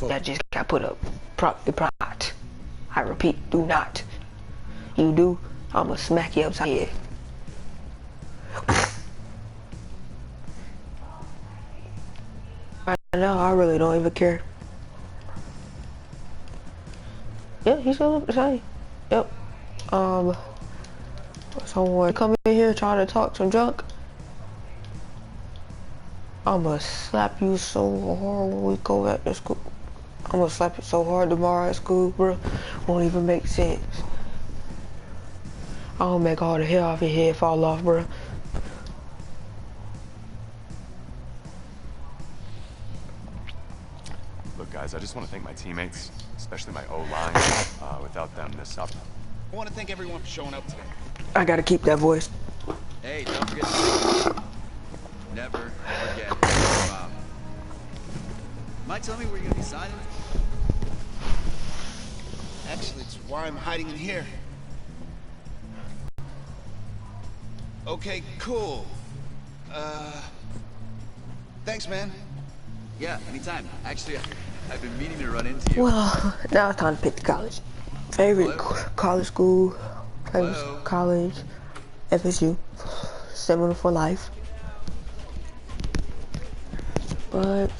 That just got put up. Probably not. I repeat, do not. You do, I'ma smack you upside the head. Right now, I really don't even care. Yeah, he still look the same. Yep. Someone come in here trying to talk some junk. I'ma slap you so hard when we go back to school. I'ma slap you so hard tomorrow at school, bro. Won't even make sense. I'll make all the hair off your head fall off, bro. Look, guys, I just want to thank my teammates, especially my O-line. Without them, this up. I want to thank everyone for showing up today. I gotta keep that voice. Hey, don't forget to never forget your mom. Mike, tell me where you're gonna be signing? Actually, it's why I'm hiding in here. Okay, cool. Thanks, man. Yeah, anytime. Actually, I've been meaning to run into you. Well, now it's time to pick the college. Favorite college school, favorite college, FSU, Seminole for life. But,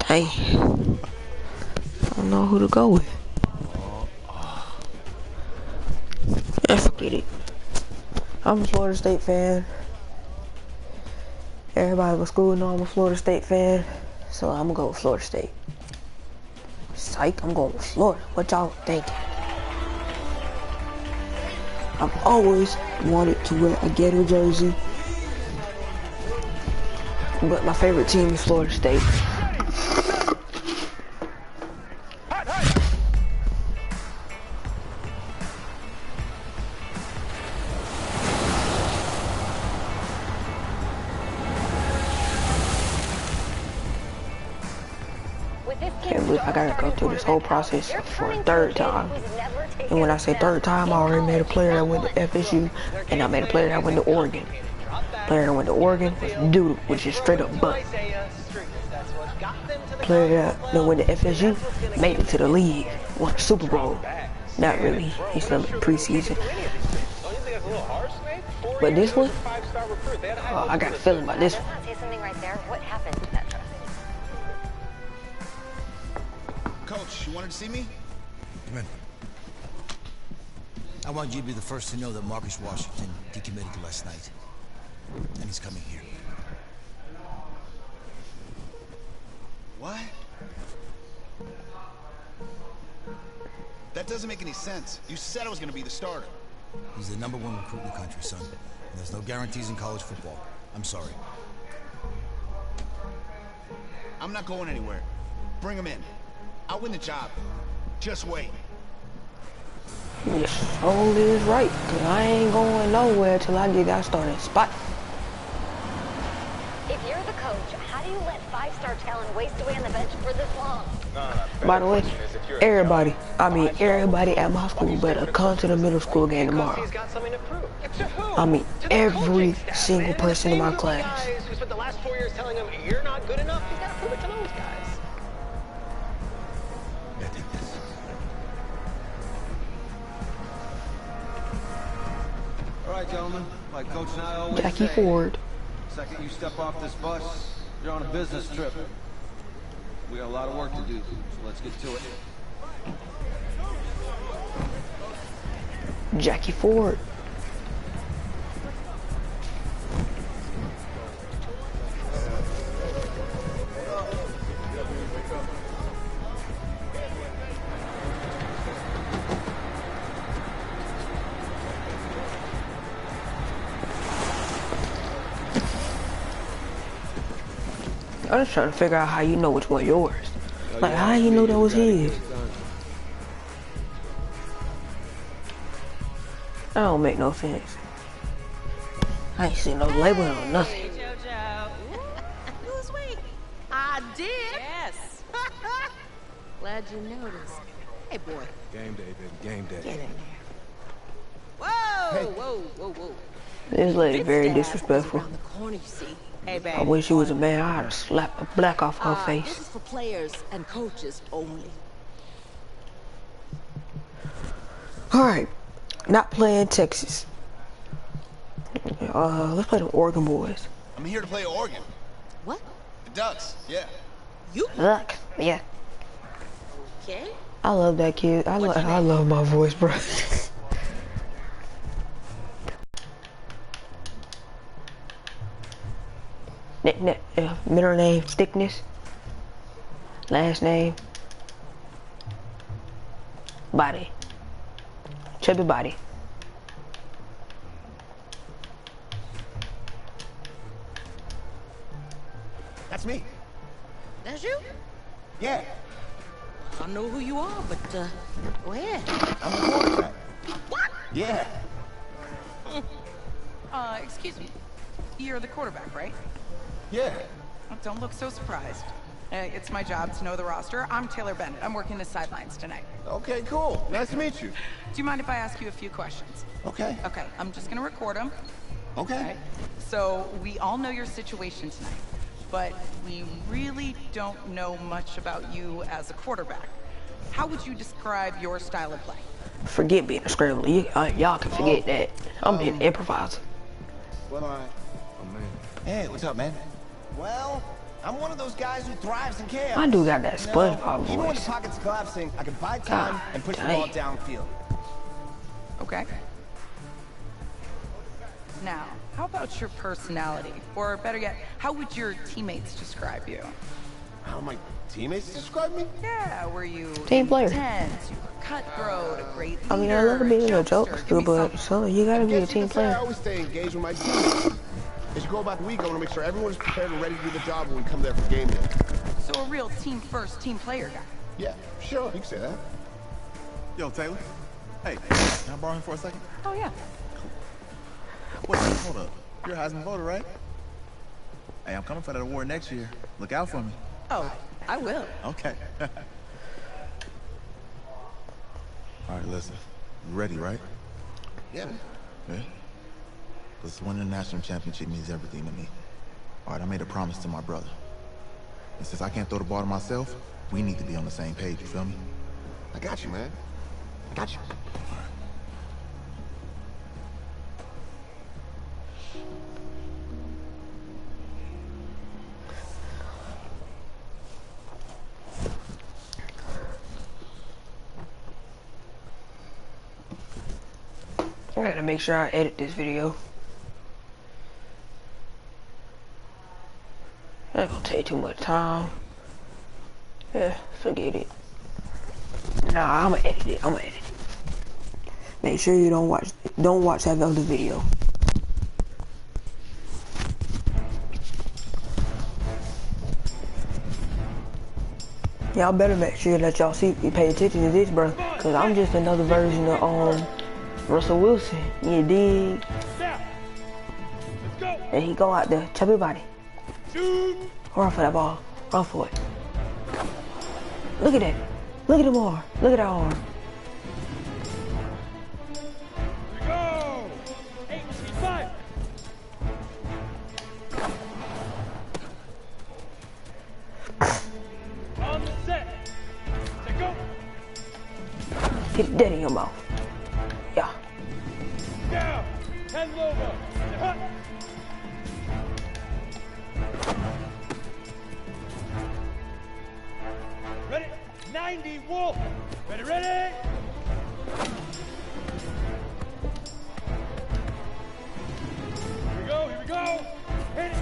hey, I don't know who to go with. Yeah, forget it. I'm a Florida State fan. Everybody at my school know I'm a Florida State fan, so I'm gonna go with Florida State. Psych, I'm going with Florida. What y'all thinking? I've always wanted to wear a Gator jersey, but my favorite team is Florida State. I gotta go through this whole process for a third time. And when I say third time, I already made a player that went to FSU, and I made a player that went to Oregon. Player that went to Oregon was Doodle, which is straight up butt. Player that went to FSU made it to the league, won the Super Bowl. Not really, he's still in preseason. But this one, I got a feeling about this one. Coach, you wanted to see me? Come in. I want you to be the first to know that Marcus Washington decommitted last night. And he's coming here. What? That doesn't make any sense. You said I was going to be the starter. He's the #1 recruit in the country, son. And there's no guarantees in college football. I'm sorry. I'm not going anywhere. Bring him in. I'll win the job. Just wait. Your soul is right, cause I ain't going nowhere till I get that starting spot. If you're the coach, how do you let 5-star talent waste away on the bench for this long? By the way, everybody at my school better come to the middle school game tomorrow. I mean, every single person in my class. Who spent the last 4 years telling him you're not good enough? He's got to prove it to those guys. Yeah, take this. All right, gentlemen. Like Coach and I always Jackie say, Ford. the second you step off this bus, you're on a business trip. We got a lot of work to do, so let's get to it. Jackie Ford. I'm just trying to figure out how you know which one yours. Like, how you know that was his? That don't make no sense. I ain't seen no label or nothing. Hey, JoJo. Lose weight. I did. Yes. Glad you noticed. Hey, boy. Game day, baby, game day. Get in there. Whoa, whoa, whoa, whoa. This lady very disrespectful. Around the corner, you see. Hey, babe. I wish you was a man. I'd have slapped the black off her This face. is for players and coaches only. Alright. Not playing Texas. Let's play the Oregon boys. I'm here to play Oregon. What? The Ducks, yeah. You? Look, yeah. Okay. I love that kid. I love my voice, bro. Middle name, Stickness. Last name, Body. Chubby Body. That's me. That's you? Yeah. I don't know who you are, but go ahead. I'm the quarterback. What? Yeah. Excuse me. You're the quarterback, right? Yeah. Oh, don't look so surprised. It's my job to know the roster. I'm Taylor Bennett. I'm working the sidelines tonight. Okay, cool. Nice to meet you. Do you mind if I ask you a few questions? Okay. Okay, I'm just gonna record them. Okay. Okay. So, we all know your situation tonight, but we really don't know much about you as a quarterback. How would you describe your style of play? Forget being a scrambler. Y'all can forget that. I'm being improviser. What am I? Oh, man. Hey, what's up, man? Well, I'm one of those guys who thrives in chaos. I do got that SpongeBob Even when the voice. pocket's collapsing, I can buy time God and push the dang. ball downfield. Okay. Now, how about your personality? Or better yet, how would your teammates describe you? How my teammates describe me? Yeah, were you Team player. intense, you were cutthroat, a great leader, I mean, I love being a joke, jokester? Give me but something. so you gotta be a team I player. always stay engaged with my team. As you go about the week, I want to make sure everyone's prepared and ready to do the job when we come there for game day. So a real team first, team player guy. Yeah, sure, you can say that. Yo, Taylor. Hey, can I borrow him for a second? Oh yeah. Wait, hold up. You're a Heisman voter, right? Hey, I'm coming for that award next year. Look out for me. Oh, I will. Okay. All right, listen. You ready, right? Yeah. Yeah? Because winning the national championship means everything to me. All right, I made a promise to my brother. And since I can't throw the ball to myself, we need to be on the same page, you feel me? I got you, man. I got you. I gotta make sure I edit this video. That gonna take too much time. Yeah, forget it. Nah, I'ma edit it. Make sure you don't watch that other video. Y'all better make sure that y'all pay attention to this, bro. Cause I'm just another version of Russell Wilson. You dig? And he go out there, chubby body. Run for that ball. Run for it. Look at that. Look at him arm. Look at that arm. Go! 8-5. On the set. Set go. Get that in your mouth. Yeah. Down. 10 over. Hut. Ready? 90 Wolf. Ready, ready? Here we go. Hit it.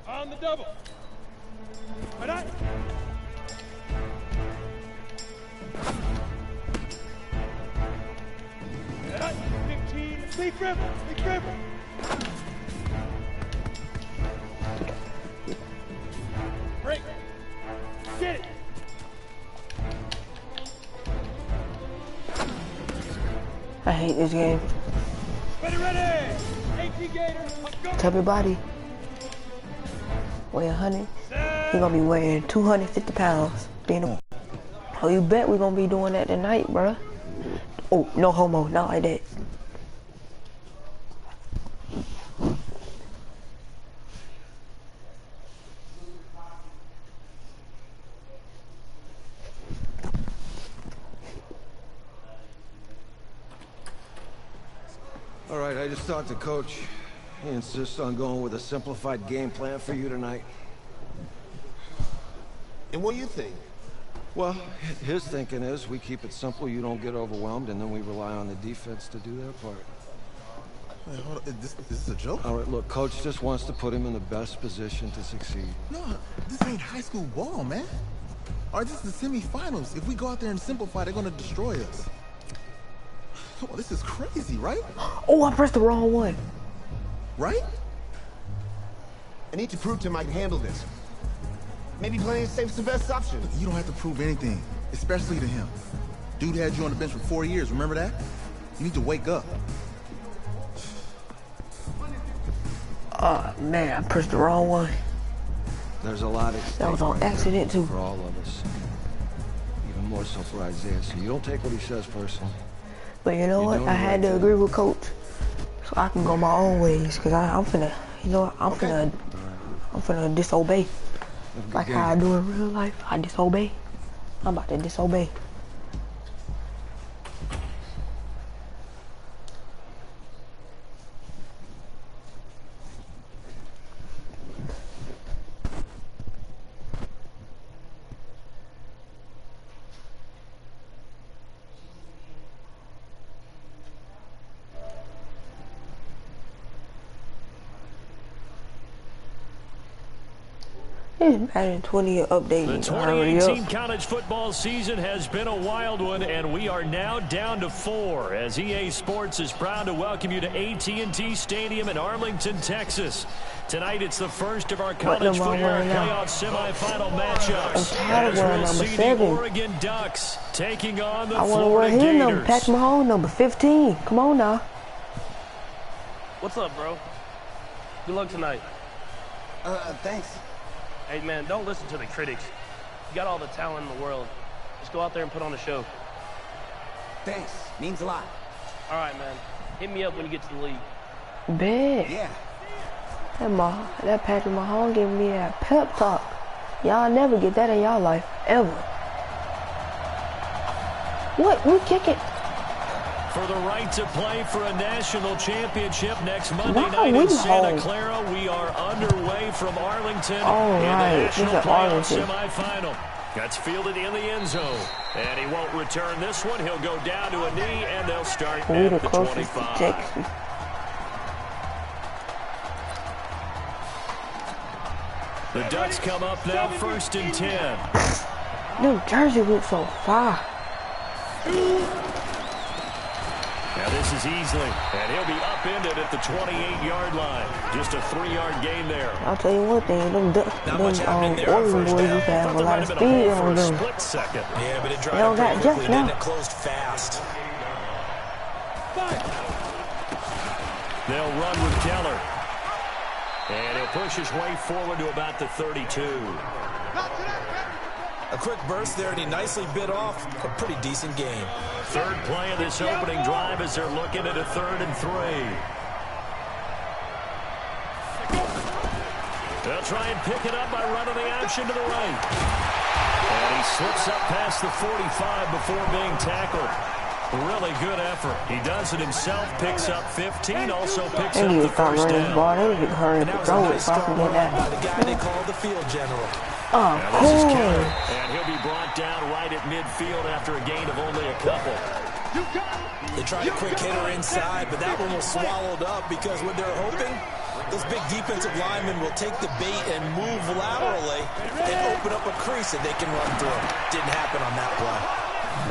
On the double. Right on. Right on. 15. Big dribble. Big dribble. Break. Get it. I hate this game. Ready, ready. 18 Gators. Go. Chubby body. Weigh 100. He gonna be weighing 250 pounds. Oh, you bet we gonna be doing that tonight, bruh. Oh, no homo. Not like that. just talked to Coach. He insists on going with a simplified game plan for you tonight. And what do you think? Well, his thinking is we keep it simple, you don't get overwhelmed, and then we rely on the defense to do their part. Wait, hold on. Is this a joke? All right, look, Coach just wants to put him in the best position to succeed. No, this ain't high school ball, man. All right, this is the semifinals. If we go out there and simplify, they're gonna destroy us. Come on, this is crazy, right? Oh, I pressed the wrong one. Right? I need to prove to him I can handle this. Maybe playing it safe is the best option. You don't have to prove anything, especially to him. Dude had you on the bench for 4 years, remember that? You need to wake up. Oh, man, I pressed the wrong one. There's a lot at stake. That was on accident, too. For all of us. Even more so for Isaiah, so you don't take what he says personally. But you know what? I had to agree with Coach so I can go my own ways. Because I'm finna, you know what? I'm finna disobey. Like how I do in real life. I disobey. I'm about to disobey. Madden 20 updating. The 2018 college football season has been a wild one, and we are now down to 4 as EA Sports is proud to welcome you to AT&T Stadium in Arlington, Texas. Tonight, it's the first of our college football playoff semifinal matchups. As we'll see the Oregon Ducks taking on the Florida Gators. Number, Patrick Mahomes, number 15. Come on now. What's up, bro? Good luck tonight. Thanks. Hey, man, don't listen to the critics. You got all the talent in the world. Just go out there and put on a show. Thanks. Means a lot. All right, man. Hit me up when you get to the league. Big. Yeah. That Patrick Mahomes giving me that pep talk. Y'all never get that in y'all life, ever. What? We kick it. For the right to play for a national championship next Monday night in Santa Clara. We are underway from Arlington in the national playoff semifinal. That's fielded in the end zone. And he won't return this one. He'll go down to a knee, and they'll start at the 25. The Ducks come up now, 1st and 10. New Jersey went so far. Now this is easily, and he'll be upended at the 28-yard line. Just a 3-yard gain there. I'll tell you one thing, them Oregon boys used to have a lot of speed on them. Yeah, but it they don't got just now. It closed fast. They'll run with Keller. And he'll push his way forward to about the 32. A quick burst there, and he nicely bit off a pretty decent game. Third play of this opening drive as they're looking at a 3rd and 3. They'll try and pick it up by running the option to the right. And he slips up past the 45 before being tackled. Really good effort. He does it himself, picks up 15, also picks up the first down. They need to hurry up and throw it so I can get that. The guy they call the field general. Of course. And he'll be brought down right at midfield after a gain of only a couple. They tried a quick hitter inside, but that one was swallowed up because what they're hoping, those big defensive linemen will take the bait and move laterally and open up a crease that they can run through. Didn't happen on that play.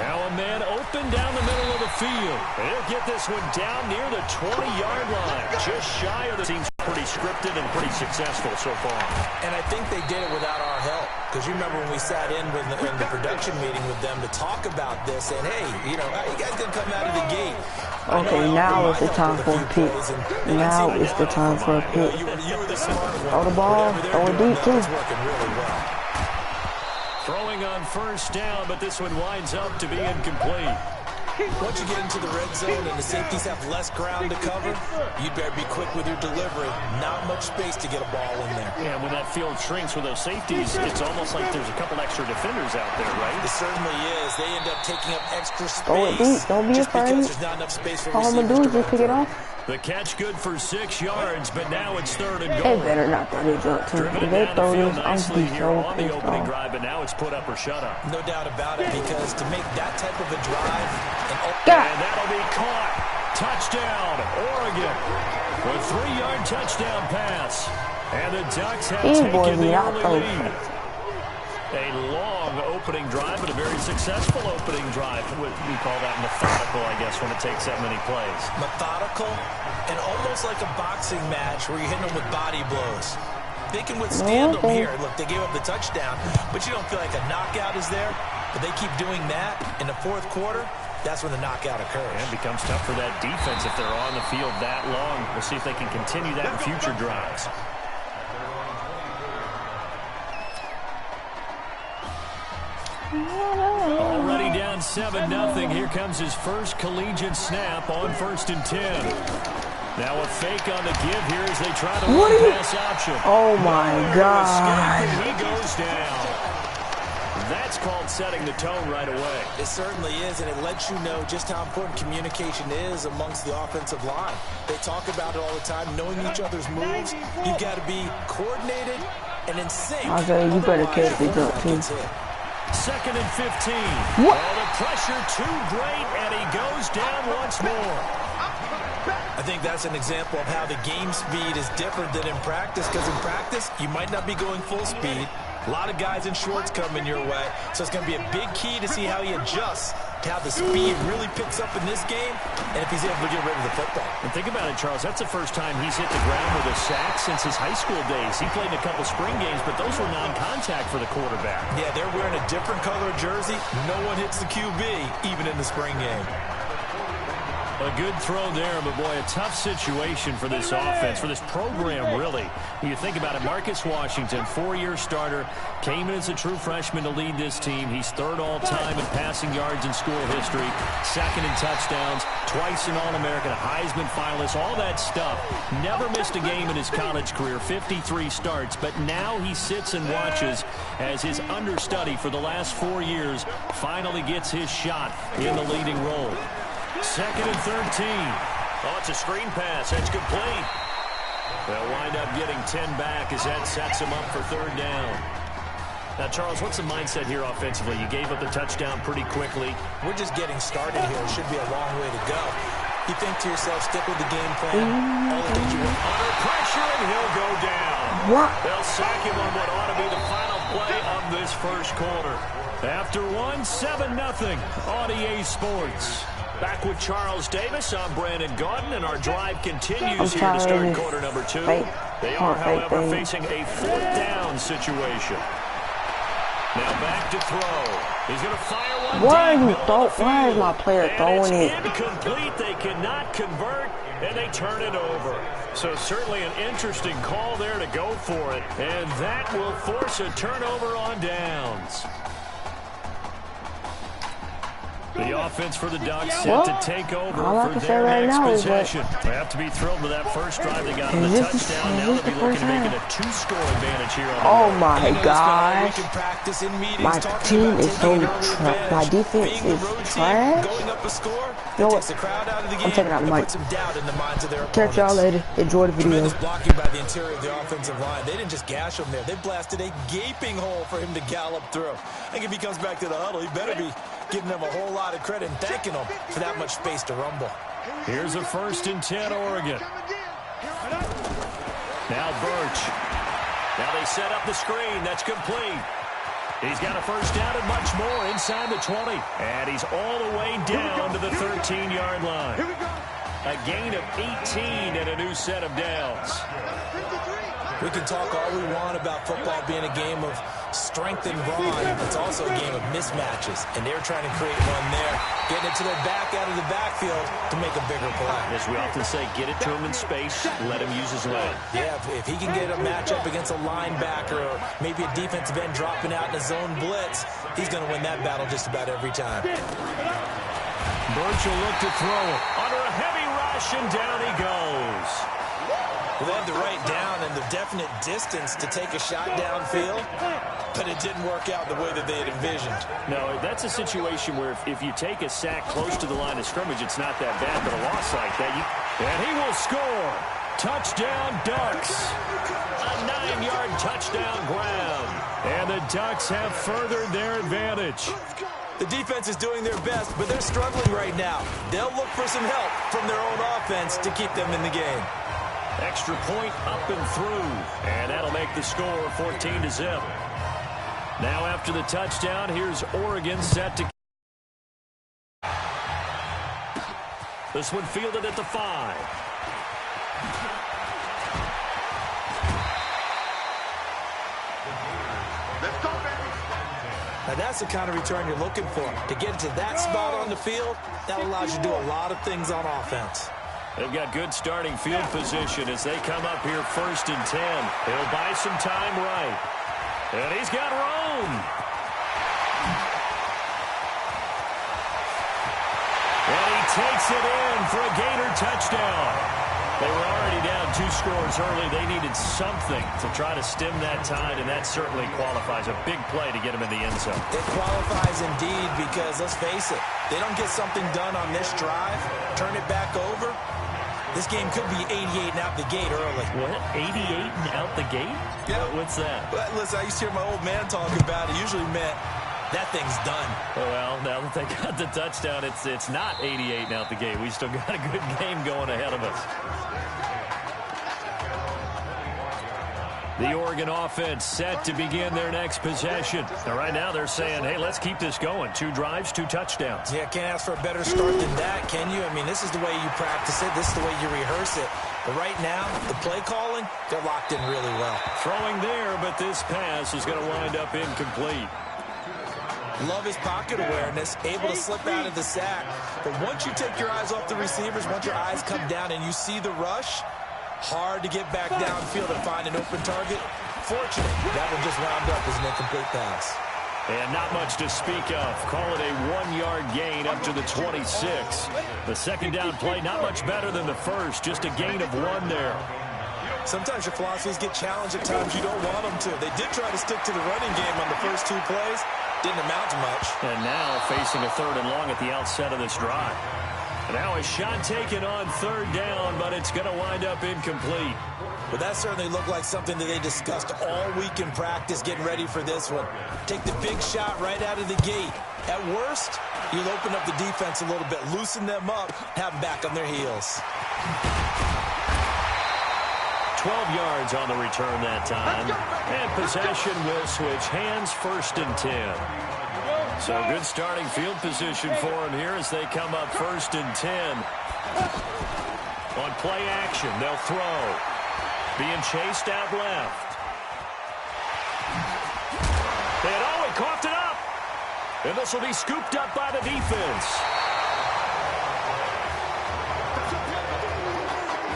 Now a man open down the middle of the field. And he'll get this one down near the 20-yard line. Just shy of the team's pretty scripted and pretty successful so far. And I think they did it without our help. Because you remember when we sat in the production meeting with them to talk about this, and hey, you know, how you guys gonna come out of the gate? Okay, now is the time for a pick. Now is the time for a pick. Throw the ball, throw it deep too. Throwing on first down, but this one winds up to be incomplete. Once you get into the red zone and the safeties have less ground to cover, you'd better be quick with your delivery. Not much space to get a ball in there. Yeah, when that field shrinks with those safeties, it's almost like there's a couple extra defenders out there, right? It certainly is. They end up taking up extra space. Throw it deep. Don't be afraid. There's not enough space for all I'm going to do is just pick it off. The catch good for 6 yards, but now it's 3rd and They goal. better not throw this jump too. Driven If it they down throw the field this, I'm nicely be here so on the pissed opening off. drive, but now it's put up or shut up. No doubt about it, because to make that type of a drive, and that'll be caught. Touchdown, Oregon. A 3-yard touchdown pass. And the Ducks have taken the early lead. A long opening drive, but a very successful opening drive. We call that methodical, I guess, when it takes that many plays. Methodical and almost like a boxing match where you're hitting them with body blows. They can withstand them here. Look, they gave up the touchdown, but you don't feel like a knockout is there. But they keep doing that in the 4th quarter. That's when the knockout occurs. And it becomes tough for that defense if they're on the field that long. We'll see if they can continue that in future drives. Already down 7-0. Here comes his first collegiate snap on 1st and 10. Now a fake on the give here as they try to run pass option. Oh my God. He goes down. That's called setting the tone right away. It certainly is, and it lets you know just how important communication is amongst the offensive line. They talk about it all the time, knowing each other's moves. You've got to be coordinated and in sync. Isaiah, you better catch the jump too. 2nd and 15. What? Oh, the pressure too great, and he goes down once more. I think that's an example of how the game speed is different than in practice, because in practice, you might not be going full speed. A lot of guys in shorts coming your way, so it's going to be a big key to see how he adjusts to how the speed really picks up in this game, and if he's able to get rid of the football. And think about it, Charles, that's the first time he's hit the ground with a sack since his high school days. He played in a couple spring games, but those were non-contact for the quarterback. Yeah, they're wearing a different color jersey. No one hits the QB, even in the spring game. A good throw there, but boy, a tough situation for this offense, for this program, really. You think about it, Marcus Washington, 4-year starter, came in as a true freshman to lead this team. He's 3rd all-time in passing yards in school history, 2nd in touchdowns, twice an All-American, a Heisman finalist, all that stuff. Never missed a game in his college career, 53 starts, but now he sits and watches as his understudy for the last 4 years finally gets his shot in the leading role. 2nd and 13. Oh, it's a screen pass. That's complete. They'll wind up getting 10 back as that sets them up for 3rd down. Now, Charles, what's the mindset here offensively? You gave up the touchdown pretty quickly. We're just getting started here. It should be a long way to go. You think to yourself, stick with the game plan. All the things you want. Under pressure, and he'll go down. What? They'll sack him on what ought to be the final play of this 1st quarter. After 7-0 on EA Sports. Back with Charles Davis, I'm Brandon Gaudin, and our drive continues here to start quarter number 2. They are, however, facing a 4th down situation. Now back to throw. He's going to fire one. Why is my player throwing it? Incomplete. They cannot convert, and they turn it over. So certainly an interesting call there to go for it, and that will force a turnover on downs. The offense for the Ducks set to take over for their next possession. They have to be thrilled with that first drive. They got on the touchdown. Now they'll be looking to make it a 2-score advantage here on the Oh road. my gosh. My team is so trash. My defense is trash. You know what? I'm taking out the mic. Catch y'all later. Enjoy the video. Blocking by the interior of the offensive line. They didn't just gash him there. They blasted a gaping hole for him to gallop through. I think if he comes back to the huddle, he better be giving them a whole lot of credit and thanking them for that much space to rumble. Here's a 1st and 10, Oregon. Now Birch. Now they set up the screen. That's complete. He's got a 1st down and much more inside the 20. And he's all the way down to the 13-yard line. A gain of 18 and a new set of downs. We can talk all we want about football being a game of strength and brawn. It's also a game of mismatches, and they're trying to create one there, getting it to their back out of the backfield to make a bigger play. As we often say, get it to him in space, let him use his leg. Yeah, if he can get a matchup against a linebacker or maybe a defensive end dropping out in a zone blitz, he's going to win that battle just about every time. Birch will look to throw under a heavy rush, and down he goes. Well, they had the right down and the definite distance to take a shot downfield, but it didn't work out the way that they had envisioned. No, that's a situation where if you take a sack close to the line of scrimmage, it's not that bad, but a loss like that, And he will score. Touchdown, Ducks. A 9-yard touchdown grab. And the Ducks have furthered their advantage. The defense is doing their best, but they're struggling right now. They'll look for some help from their own offense to keep them in the game. Extra point up and through. And that'll make the score 14-0. Now after the touchdown, here's Oregon set to... This one fielded at the 5. Now that's the kind of return you're looking for. To get to that spot on the field, that allows you to do a lot of things on offense. They've got good starting field position as they come up here 1st and 10. He'll buy some time right. And he's got room. And he takes it in for a Gator touchdown. They were already down 2 scores early. They needed something to try to stem that tide, and that certainly qualifies. A big play to get him in the end zone. It qualifies indeed because, let's face it, they don't get something done on this drive, turn it back over, this game could be 88 and out the gate early. What? 88 and out the gate? Yeah. What's that? But listen, I used to hear my old man talk about it. Usually meant that thing's done. Well, now that they got the touchdown, it's not 88 and out the gate. We still got a good game going ahead of us. The Oregon offense set to begin their next possession. And right now they're saying, hey, let's keep this going. 2 drives, 2 touchdowns. Yeah, can't ask for a better start than that, can you? I mean, this is the way you practice it. This is the way you rehearse it. But right now, the play calling, they're locked in really well. Throwing there, but this pass is going to wind up incomplete. Love his pocket awareness, able to slip out of the sack. But once you take your eyes off the receivers, once your eyes come down and you see the rush, hard to get back downfield and find an open target. Fortunate, that one just wound up as an incomplete pass. And not much to speak of. Call it a 1-yard gain up to the 26. The second down play, not much better than the first, just a gain of 1 there. Sometimes your philosophies get challenged at times you don't want them to. They did try to stick to the running game on the first 2 plays. Didn't amount to much. And now facing a 3rd and long at the outset of this drive. Now a shot taken on 3rd down, but it's going to wind up incomplete. But that certainly looked like something that they discussed all week in practice getting ready for this one. Take the big shot right out of the gate. At worst, you'll open up the defense a little bit, loosen them up, have them back on their heels. 12 yards on the return that time. And possession will switch hands, 1st and 10. So good starting field position for them here as they come up 1st and 10. On play action, they'll throw. Being chased out left. They coughed it up. And this will be scooped up by the defense.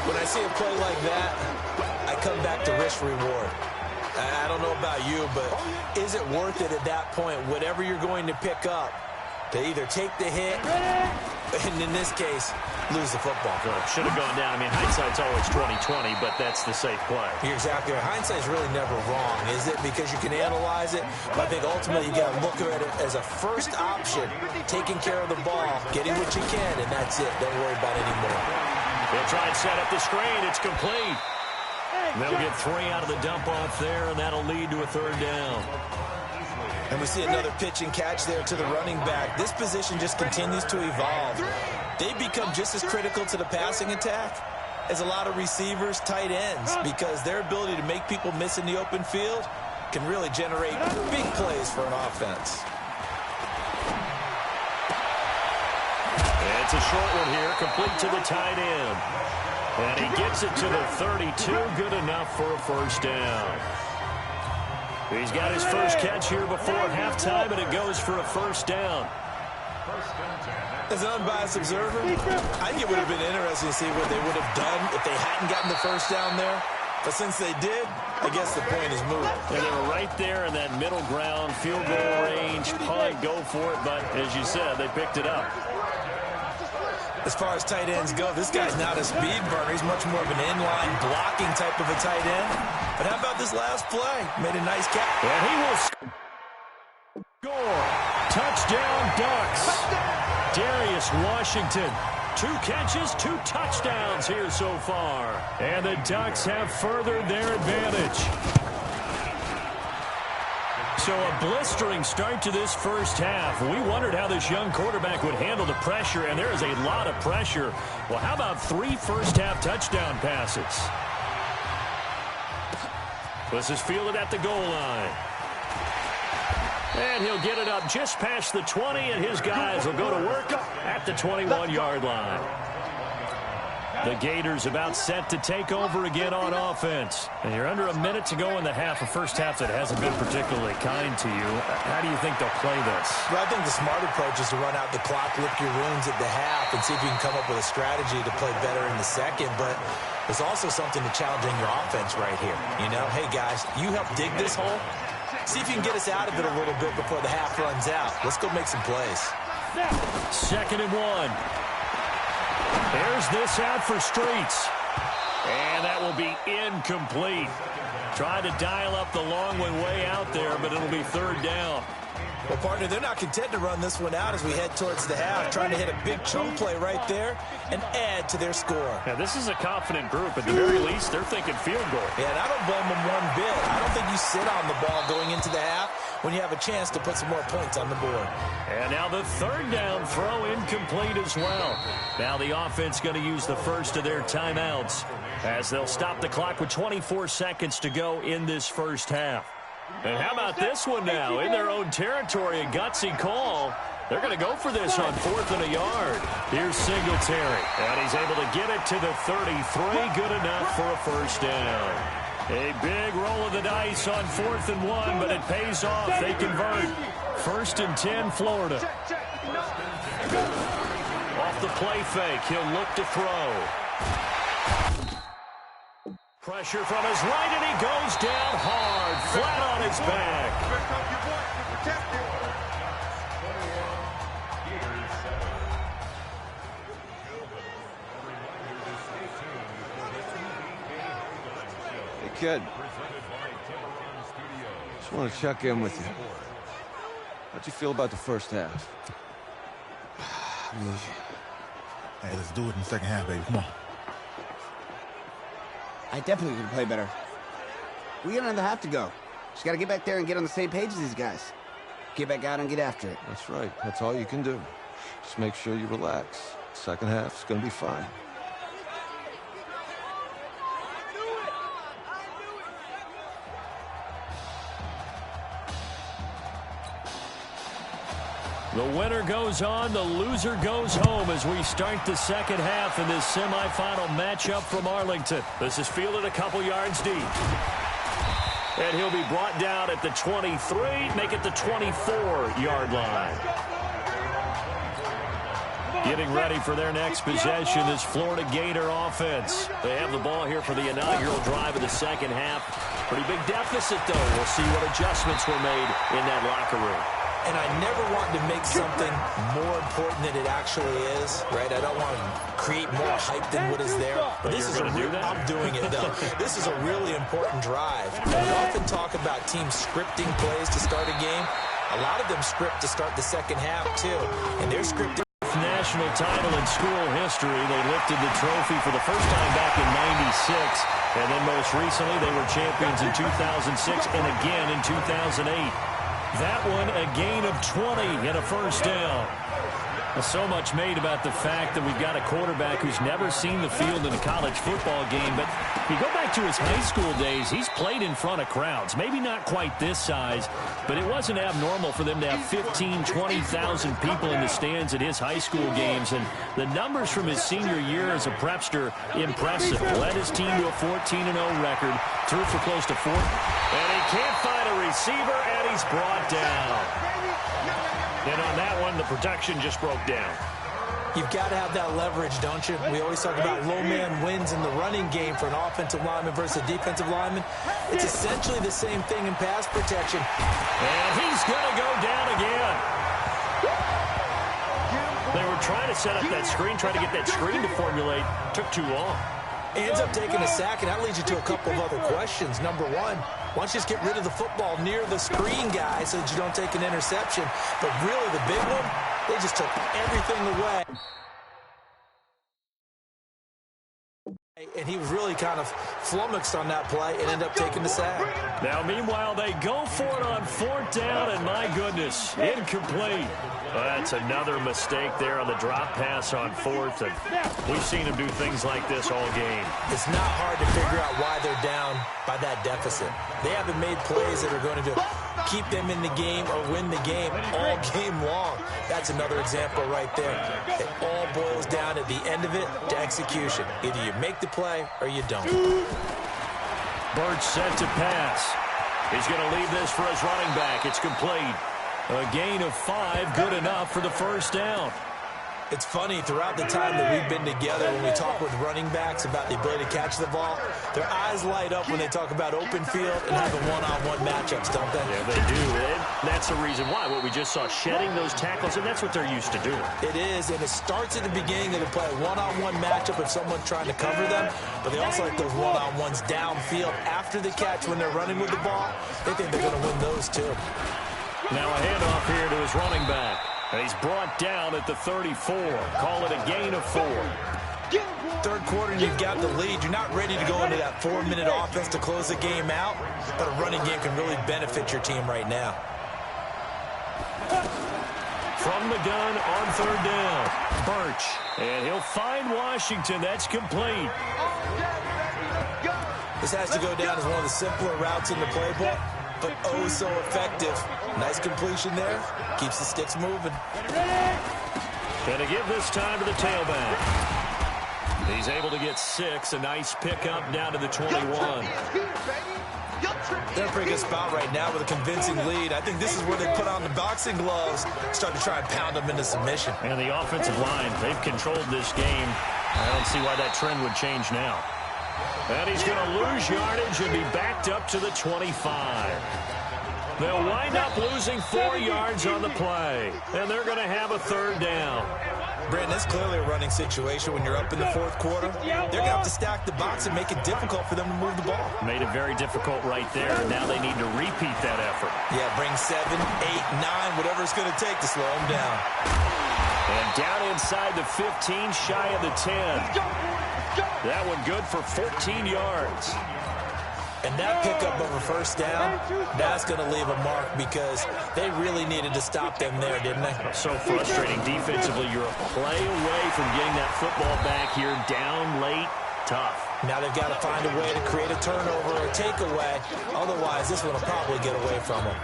When I see a play like that, I come back to risk reward. I don't know about you, but is it worth it at that point, whatever you're going to pick up, to either take the hit, and in this case, lose the football? Should have gone down. I mean, hindsight's always 20/20, but that's the safe play. You're exactly right. Hindsight's really never wrong, is it? Because you can analyze it, but I think ultimately you got to look at it as a first option, taking care of the ball, getting what you can, and that's it. Don't worry about it anymore. They'll try and set up the screen. It's complete. They'll get 3 out of the dump-off there, and that'll lead to a 3rd down. And we see another pitch and catch there to the running back. This position just continues to evolve. They become just as critical to the passing attack as a lot of receivers, tight ends, because their ability to make people miss in the open field can really generate big plays for an offense. It's a short one here, complete to the tight end. And he gets it to the 32, good enough for a 1st down. He's got his first catch here before halftime, and it goes for a 1st down. As an unbiased observer, I think it would have been interesting to see what they would have done if they hadn't gotten the 1st down there. But since they did, I guess the point is moved. And they were right there in that middle ground, field goal range, punt, go for it. But as you said, they picked it up. As far as tight ends go, this guy's not a speed burner. He's much more of an inline blocking type of a tight end. But how about this last play? Made a nice catch. And he will score. Touchdown, Ducks. Darius Washington 2 catches, 2 touchdowns here so far. And the Ducks have furthered their advantage. So a blistering start to this first half. We wondered how this young quarterback would handle the pressure, and there is a lot of pressure. Well, how about 3 first-half touchdown passes? This is fielded at the goal line. And he'll get it up just past the 20, and his guys will go to work at the 21-yard line. The Gators about set to take over again on offense. And you're under a minute to go in the half, a first half that hasn't been particularly kind to you. How do you think they'll play this? Well, I think the smart approach is to run out the clock, lick your wounds at the half, and see if you can come up with a strategy to play better in the second. But there's also something to challenging your offense right here. You know, hey, guys, you help dig this hole. See if you can get us out of it a little bit before the half runs out. Let's go make some plays. 2nd and 1. There's this out for Streets. And that will be incomplete. Trying to dial up the long one way out there, but it'll be 3rd down. Well, partner, they're not content to run this one out as we head towards the half, trying to hit a big chunk play right there and add to their score. Now, this is a confident group. At the very least, they're thinking field goal. Yeah, and I don't blame them one bit. I don't think you sit on the ball going into the half when you have a chance to put some more points on the board. And now the 3rd down throw incomplete as well. Now the offense going to use the first of their timeouts as they'll stop the clock with 24 seconds to go in this first half. And how about this one now? In their own territory, a gutsy call. They're going to go for this on 4th and a yard. Here's Singletary, and he's able to get it to the 33. Good enough for a first down. A big roll of the dice on 4th and 1, but it pays off. They convert. 1st and 10, Florida. Off the play fake, he'll look to throw. Pressure from his right, and he goes down hard, flat on his back. Hey, kid. Just want to check in with you. How'd you feel about the first half? Hey, let's do it in the second half, baby. Come on. I definitely could play better. We got another half to go. Just got to get back there and get on the same page as these guys. Get back out and get after it. That's right. That's all you can do. Just make sure you relax. Second half's going to be fine. The winner goes on, the loser goes home as we start the second half in this semifinal matchup from Arlington. This is fielded a couple yards deep. And he'll be brought down at the 23, make it the 24-yard line. Getting ready for their next possession is Florida Gator offense. They have the ball here for the inaugural drive of the second half. Pretty big deficit, though. We'll see what adjustments were made in that locker room. And I never want to make something more important than it actually is, right? I don't want to create more hype than what is there. But this is a real, I'm doing it, though. This is a really important drive. We often talk about teams scripting plays to start a game. A lot of them script to start the second half, too. And they're scripting. National title in school history. They lifted the trophy for the first time back in '96. And then most recently, they were champions in 2006 and again in 2008. That one, a gain of 20 and a first down. So much made about the fact that we've got a quarterback who's never seen the field in a college football game. But if you go back to his high school days, he's played in front of crowds. Maybe not quite this size, but it wasn't abnormal for them to have 15,000, 20,000 people in the stands at his high school games. And the numbers from his senior year as a prepster, impressive. Led his team to a 14-0 record, threw for close to 4. And he can't find a receiver, and he's brought down. And on that one, the protection just broke down. You've got to have that leverage, don't you? We always talk about low man wins in the running game for an offensive lineman versus a defensive lineman. It's essentially the same thing in pass protection. And he's going to go down again. They were trying to set up that screen, trying to get that screen to formulate. Took too long. Ends up taking a sack, and that leads you to a couple of other questions. Number one, why don't you just get rid of the football near the screen guy so that you don't take an interception? But really, the big one, they just took everything away. And he was really kind of flummoxed on that play and ended up taking the sack. Now, meanwhile, they go for it on 4th down, and my goodness, incomplete. That's another mistake there on the drop pass on 4th, and we've seen him do things like this all game. It's not hard to figure out why they're down by that deficit. They haven't made plays that are going to keep them in the game or win the game all game long. That's another example right there. It all boils down at the end of it to execution. Either you make the play or you don't. Birch set to pass. He's going to leave this for his running back. It's complete. A gain of 5, good enough for the 1st down. It's funny, throughout the time that we've been together, when we talk with running backs about the ability to catch the ball, their eyes light up when they talk about open field and having one-on-one matchups, don't they? Yeah, they do. And that's the reason why. What we just saw, shedding those tackles, and that's what they're used to doing. It is, and it starts at the beginning of the play, one-on-one matchup if someone's trying to cover them, but they also like those one-on-ones downfield after the catch when they're running with the ball. They think they're going to win those, too. Now a handoff here to his running back. And he's brought down at the 34. Call it a gain of 4. Third quarter, and you've got the lead. You're not ready to go into that 4-minute offense to close the game out, but a running game can really benefit your team right now. From the gun on 3rd down, Birch. And he'll find Washington. That's complete. This has to go down as one of the simpler routes in the playbook, but oh so effective. Nice completion there. Keeps the sticks moving. Going to give this time to the tailback. He's able to get 6. A nice pickup down to the 21. They're in a pretty good spot right now with a convincing lead. I think this is where they put on the boxing gloves, start to try and pound them into submission. And the offensive line, they've controlled this game. I don't see why that trend would change now. And he's going to lose yardage and be backed up to the 25. They'll wind up losing 4 yards on the play. And they're going to have a 3rd down. Brandon, it's clearly a running situation when you're up in the 4th quarter. They're going to have to stack the box and make it difficult for them to move the ball. Made it very difficult right there. Now they need to repeat that effort. Yeah, bring 7, 8, 9, whatever it's going to take to slow them down. And down inside the 15, shy of the 10. That one good for 14 yards. And that pickup of a 1st down, that's going to leave a mark because they really needed to stop them there, didn't they? So frustrating defensively. You're a play away from getting that football back here, down late, tough. Now they've got to find a way to create a turnover or a takeaway. Otherwise, this one will probably get away from them.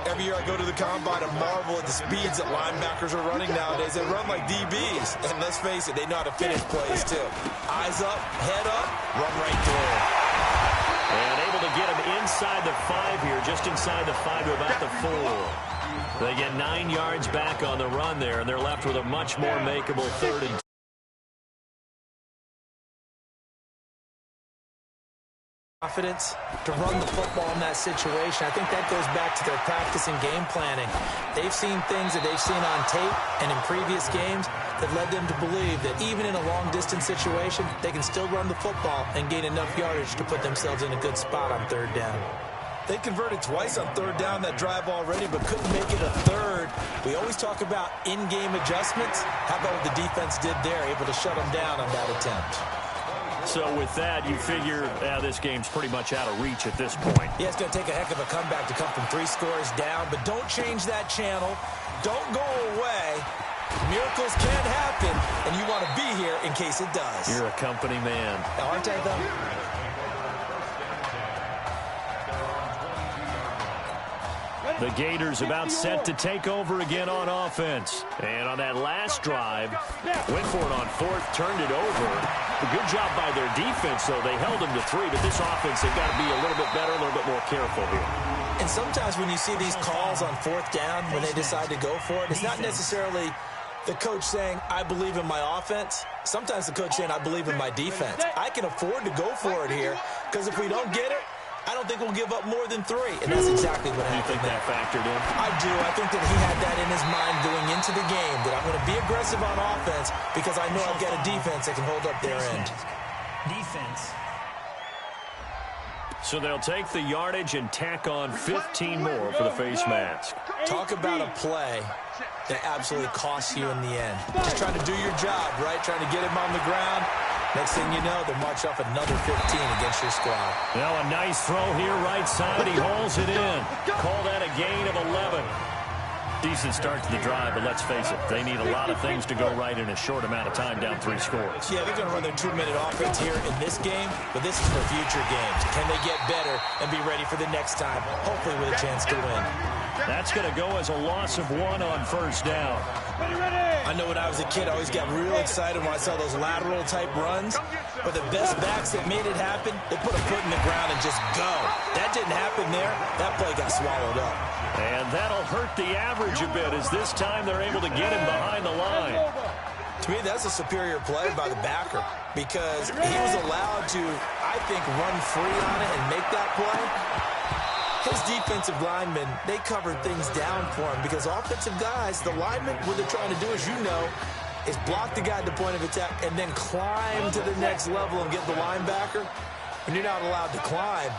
Every year I go to the combine and marvel at the speeds that linebackers are running nowadays. They run like DBs. And let's face it, they know how to finish plays too. Eyes up, head up, run right through. And able to get him inside the 5 here, just inside the 5 to about the 4. They get 9 yards back on the run there, and they're left with a much more makeable 3rd and 2. Confidence to run the football in that situation. I think that goes back to their practice and game planning. They've seen things that they've seen on tape and in previous games that led them to believe that even in a long-distance situation, they can still run the football and gain enough yardage to put themselves in a good spot on 3rd down. They converted twice on 3rd down that drive already, but couldn't make it a 3rd. We always talk about in-game adjustments. How about what the defense did there, able to shut them down on that attempt? So with that, you figure this game's pretty much out of reach at this point. Yeah, it's going to take a heck of a comeback to come from 3 scores down, but don't change that channel. Don't go away. Miracles can happen, and you want to be here in case it does. You're a company man. Now, aren't I, though? The Gators about set to take over again on offense. And on that last drive, went for it on 4th, turned it over. A good job by their defense, though. They held them to 3, but this offense, they've got to be a little bit better, a little bit more careful here. And sometimes when you see these calls on 4th down, when they decide to go for it, it's not necessarily the coach saying, I believe in my offense. Sometimes the coach saying, I believe in my defense. I can afford to go for it here, because if we don't get it, I don't think we'll give up more than 3, and that's exactly what happened. You think that factored in? I do. I think that he had that in his mind going into the game, that I'm going to be aggressive on offense because I know I've got a defense that can hold up their end. Defense. So they'll take the yardage and tack on 15 more for the face mask. Talk about a play that absolutely costs you in the end. Just trying to do your job, right? Trying to get him on the ground. Next thing you know, they'll march off another 15 against your squad. Now a nice throw here right side. He hauls it in. Call that a gain of 11. Decent start to the drive, but let's face it, they need a lot of things to go right in a short amount of time, down 3 scores. Yeah, they're going to run their 2-minute offense here in this game, but this is for future games. Can they get better and be ready for the next time, hopefully with a chance to win? That's going to go as a loss of 1 on first down. I know when I was a kid, I always got real excited when I saw those lateral-type runs, but the best backs that made it happen, they put a foot in the ground and just go. That didn't happen there. That play got swallowed up. And that'll hurt the average a bit, as this time they're able to get him behind the line. To me, that's a superior play by the backer, because he was allowed to, I think, run free on it and make that play. His defensive linemen, they covered things down for him, because offensive guys, the linemen, what they're trying to do, as you know, is block the guy at the point of attack and then climb to the next level and get the linebacker. When you're not allowed to climb,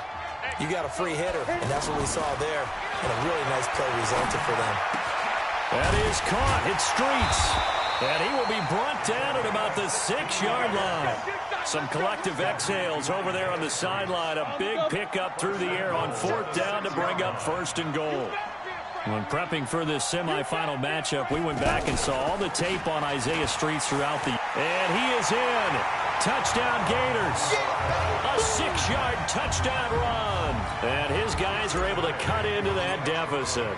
you got a free hitter, and that's what we saw there, and a really nice play resulted for them. That is caught. It's Streets. And he will be brought down at about the 6-yard line. Some collective exhales over there on the sideline. A big pickup through the air on 4th down to bring up 1st and goal. When prepping for this semifinal matchup, we went back and saw all the tape on Isaiah Streets throughout the... And he is in. Touchdown Gators. A 6-yard touchdown run. And his guys are able to cut into that deficit.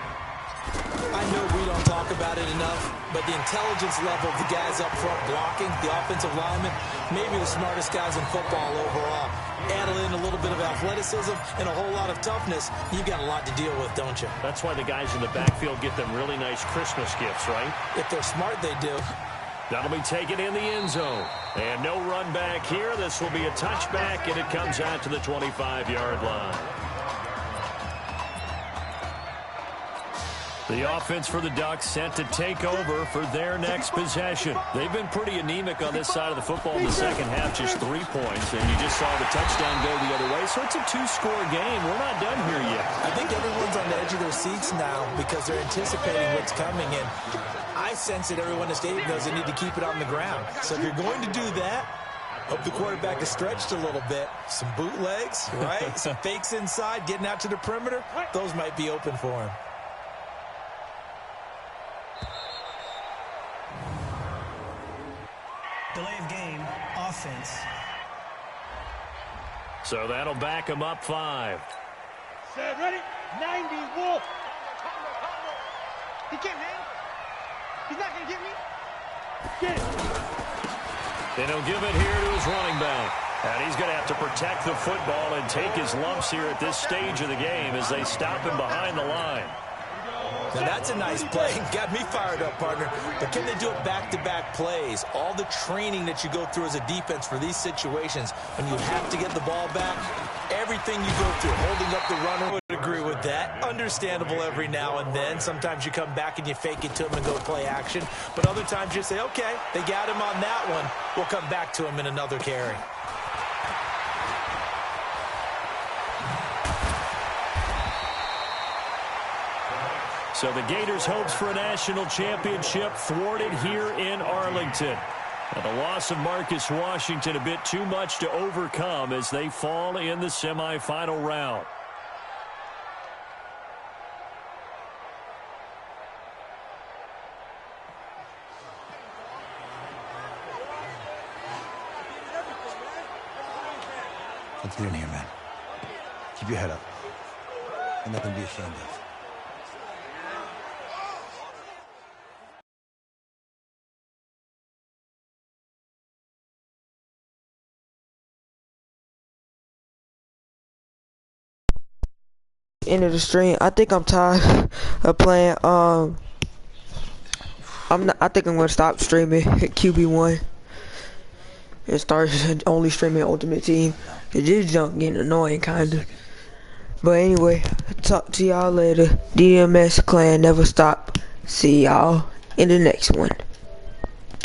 I know we don't talk about it enough, but the intelligence level of the guys up front blocking, the offensive linemen, maybe the smartest guys in football overall. Add in a little bit of athleticism and a whole lot of toughness, you've got a lot to deal with, don't you? That's why the guys in the backfield get them really nice Christmas gifts, right? If they're smart, they do. That'll be taken in the end zone. And no run back here. This will be a touchback, and it comes out to the 25-yard line. The offense for the Ducks set to take over for their next possession. They've been pretty anemic on this side of the football in the second half, just 3 points, and you just saw the touchdown go the other way. So it's a 2-score game. We're not done here yet. I think everyone's on the edge of their seats now because they're anticipating what's coming in. I sense that everyone in the stadium knows they need to keep it on the ground. So if you're going to do that, hope the quarterback is stretched a little bit. Some bootlegs, right? Some fakes inside, getting out to the perimeter. Those might be open for him. Delay of game, offense. So that'll back him up 5. Set, ready? 90, Wolf. He can't hang. He's not going to get me. Get it. And he'll give it here to his running back. And he's going to have to protect the football and take his lumps here at this stage of the game as they stop him behind the line. Now that's a nice play. Got me fired up, partner. But can they do it back-to-back plays? All the training that you go through as a defense for these situations, when you have to get the ball back, everything you go through, holding up the runner, I would agree with that. Understandable every now and then. Sometimes you come back and you fake it to him and go play action. But other times you say, okay, they got him on that one. We'll come back to him in another carry. So the Gators' hopes for a national championship thwarted here in Arlington. And the loss of Marcus Washington a bit too much to overcome as they fall in the semifinal round. Let's get in here, man. Keep your head up. And nothing to be ashamed of. End of the stream. I think I'm tired of playing. I think I'm gonna stop streaming Qb1 and start only streaming Ultimate Team. This junk getting annoying, kinda. But anyway, talk to y'all later. DMS clan never stop. See y'all in the next one.